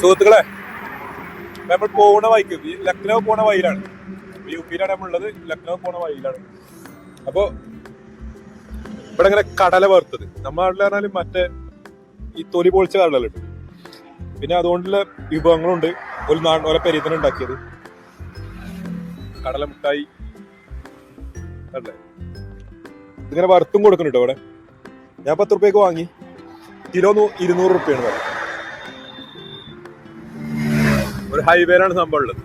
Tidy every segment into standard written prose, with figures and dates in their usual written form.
സുഹൃത്തുക്കളെ, നമ്മൾ പോണ വഴിക്ക് ലക്നൗ പോണ വഴിയിലാണ്. യുപിയിലാണ് നമ്മളുള്ളത്, ലക്നൗ പോണ വഴിയിലാണ്. അപ്പൊ ഇവിടെ ഇങ്ങനെ കടല വറുത്തത്, നമ്മുടെ നാട്ടിൽ പറഞ്ഞാലും മറ്റേ ഈ തൊലി പൊളിച്ച കടലുണ്ട്. പിന്നെ അതുകൊണ്ടുള്ള വിഭവങ്ങളുണ്ട്. ഓരോ പെരീതന്നെ ഉണ്ടാക്കിയത് കടല മുട്ടായി അല്ലേ. ഇതിങ്ങനെ വറുത്തും കൊടുക്കുന്നുണ്ട് ഇവിടെ. ഞാൻ 10 റുപ്യക്ക് വാങ്ങി. കിലോ 200 റുപ്യാണ് പറയാം. ഒരു ഹൈവേയിലാണ് സംഭവം ഉള്ളത്.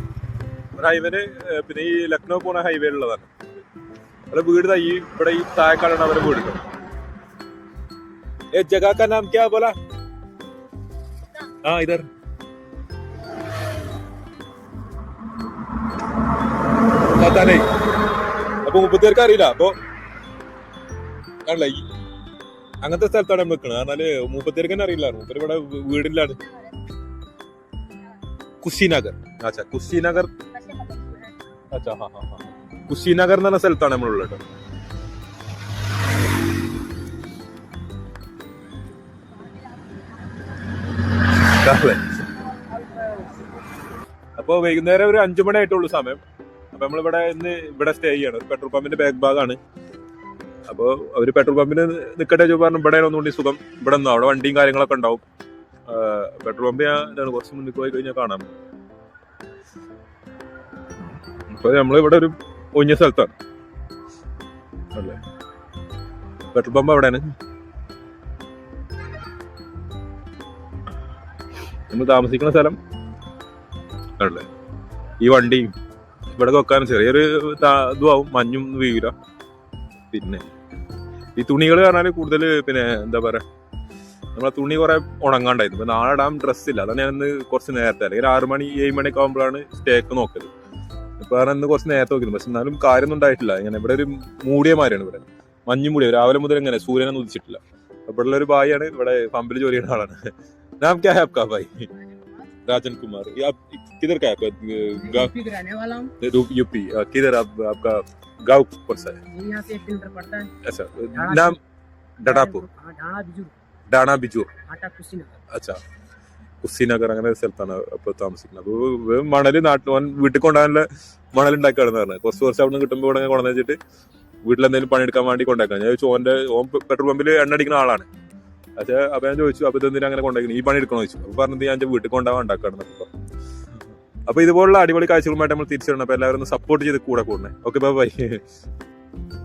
ഒരു ഹൈവേന് പിന്നെ ഈ ലക്നൗ പോണ ഹൈവേയിലുള്ളതാണ്. അവരുടെ വീട് ഇവിടെ ഈ താഴെക്കാടാണ് അവരുടെ വീട്. ജഗ കാ നാം ക്യാ ബോലാ? ഇധർ പത്താനേ. അപ്പൊ 30 പേർക്ക് അറിയില്ല. അപ്പൊ അല്ല, അങ്ങനത്തെ സ്ഥലത്താണ് നമ്മൾ നിൽക്കുന്നത്. എന്നാല് 30 പേർക്ക് തന്നെ അറിയില്ല. 30 ഇവിടെ വീടിലാണ്. കുശിനഗർ. കുശിനഗർ. കുശിനഗർ എന്ന് പറഞ്ഞ സ്ഥലത്താണ് നമ്മളുള്ളത്. അപ്പൊ വൈകുന്നേരം ഒരു 5 മണി ആയിട്ടുള്ളൂ സമയം. അപ്പൊ നമ്മളിവിടെ ഇവിടെ സ്റ്റേ ചെയ്യാണ്. പെട്രോൾ പമ്പിന്റെ ബാക്ക് ഭാഗമാണ്. അപ്പൊ അവര് പെട്രോൾ പമ്പിന് നിക്കട്ടെ പറഞ്ഞു. ഇവിടെ ഒന്നുകൂടി സുഖം ഇവിടെ നിന്നോ, അവിടെ വണ്ടിയും കാര്യങ്ങളൊക്കെ ഉണ്ടാവും. പെട്രോൾ പമ്പ് ഞാൻ കുറച്ച് മുന്നിൽ പോയി കഴിഞ്ഞാൽ കാണാം. അപ്പൊ നമ്മളിവിടെ ഒരു ഒഴിഞ്ഞ സ്ഥലത്താണ് അല്ലേ. പെട്രോൾ പമ്പ് എവിടെയാണ്? നമ്മൾ താമസിക്കുന്ന സ്ഥലം അല്ലേ. ഈ വണ്ടിയും ഇവിടെ വെക്കാനും ചെറിയൊരു ഇതുമാവും, മഞ്ഞും വീഴ. പിന്നെ ഈ തുണികൾ പറഞ്ഞാൽ കൂടുതൽ പിന്നെ എന്താ പറയാ, നമ്മളെ തുണി കുറെ ഉണങ്ങാണ്ടായിരുന്നു. ഇപ്പൊ നാളെ ഇടാൻ ഡ്രസ്സില്ല. അതാണ് ഞാൻ ഇന്ന് കുറച്ച് നേരത്തെ, അല്ലെങ്കിൽ 6 മണി 7 മണിയൊക്കെ ആകുമ്പോഴാണ് സ്റ്റേക്ക് നോക്കല്. ഇപ്പൊ കാരണം ഇന്ന് കുറച്ച് നേരത്തെ നോക്കിയിരുന്നു. പക്ഷെ എന്നാലും കാര്യമൊന്നും ഉണ്ടായിട്ടില്ല. ഇങ്ങനെ ഇവിടെ ഒരു മൂടിയ മാതിരിയാണ്. ഇവിടെ മഞ്ഞു മൂടിയ, രാവിലെ മുതൽ ഇങ്ങനെ സൂര്യനൊന്നും ഉദിച്ചിട്ടില്ല. അപ്പൊ ഇവിടെ ഒരു ഭായിയാണ്, ഇവിടെ പമ്പിൽ ജോലി ചെയ്യുന്ന ആളാണ്. नाम क्या है आपका भाई? राजन कुमार. आप किधर का है? यूपी. किधर आपका गाँव कौन सा है? यहाँ से 1 किलोमीटर पड़ता है. अच्छा, नाम ഡാണാപൂർ. ഡാണ ബിജൂർ. അച്ഛാ, കുശിനഗർ അങ്ങനെ ഒരു സ്ഥലത്താണ് അപ്പൊ താമസിക്കുന്നത്. അപ്പൊ മണല് വീട്ടിൽ കൊണ്ടുപോകാനുള്ള മണൽ ഉണ്ടാക്കാണെന്ന് പറഞ്ഞത്. കുറച്ച് അവിടെ നിന്ന് കിട്ടുമ്പോൾ ഇവിടെ കൊണ്ടു വെച്ചിട്ട് വീട്ടിലെന്തെങ്കിലും പണിയെടുക്കാൻ വേണ്ടി കൊണ്ടാക്കാം. ഞാൻ ചോദിച്ചു, ഓൻ പെട്രോൾ പമ്പിൽ എണ്ണ അടിക്കുന്ന ആളാണ്. പക്ഷേ അപ്പൊ ഞാൻ ചോദിച്ചു, അപ്പൊ ഇതെന്തിനാ അങ്ങനെ കൊണ്ടുപോയി, ഈ പണി എടുക്കണോ ചോദിച്ചു. അപ്പൊ പറഞ്ഞത് ഞാൻ വീട്ടിൽ കൊണ്ടുപോകാൻ ഉണ്ടാക്കാണെന്നൊക്കെ. അപ്പൊ ഇതുപോലുള്ള അടിപൊളി കാഴ്ചകളുമായിട്ട് നമ്മൾ തിരിച്ചു വരണം. അപ്പൊ എല്ലാവരും ഒന്ന് സപ്പോർട്ട് ചെയ്ത് കൂടെ കൂടണേ. Okay, by.